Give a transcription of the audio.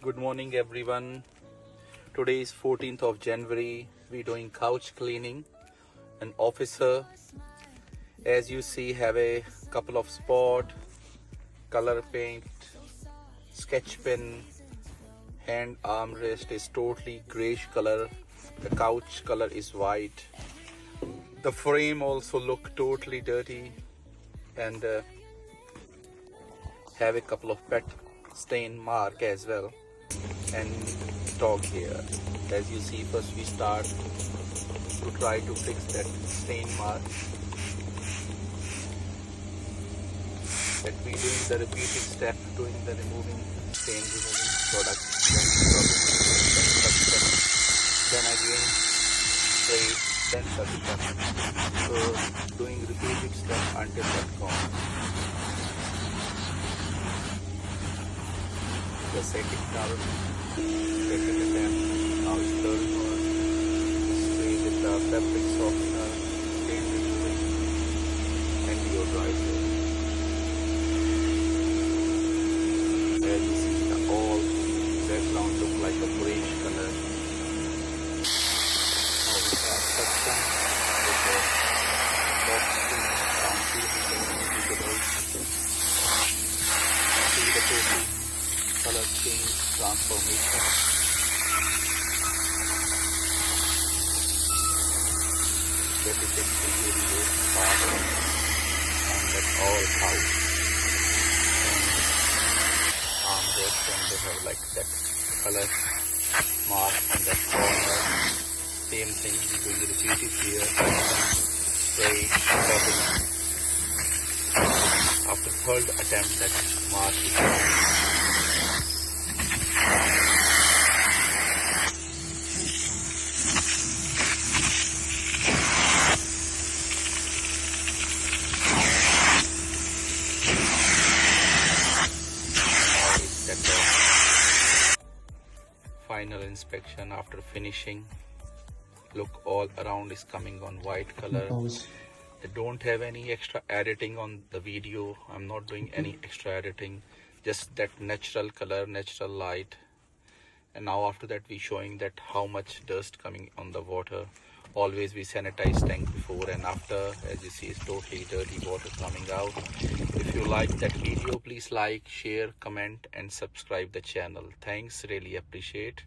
Good morning everyone. Today is 14th of January. We're doing couch cleaning. An officer, as you see, have a couple of spot, color paint, sketch pen, hand armrest is totally grayish color. The couch color is white. The frame also look totally dirty and have a couple of pet stain mark as well, and dog hair. As you see, first we start to try to fix that stain mark, that we doing the repeated step, doing the removing stain removing product, then again spray, then touch up. So doing repeated step until that gone. The second towel, second attempt, now it's third one. Spray with the fabric softener, stain removing, and your deodorizing. As you see, the all background look like a grayish color. Now we have section with the box screen around 200 millimeters. See the total color change, transformation. That is a really good part and that all house and armrest, and they have like that color mark on that corner. Same thing, we will repeat it here. Spray, tapping. After third attempt, that mark is gone. Final inspection after finishing. Look, all around is coming on white color. I don't have any extra editing on the video. I'm not doing any extra editing, just that natural color, natural light. And now after that we showing that how much dust coming on the water. Always we sanitize tank before and after. As you see, it's totally dirty water coming out. If you like that video, please like, share, comment and subscribe the channel. Thanks, really appreciate.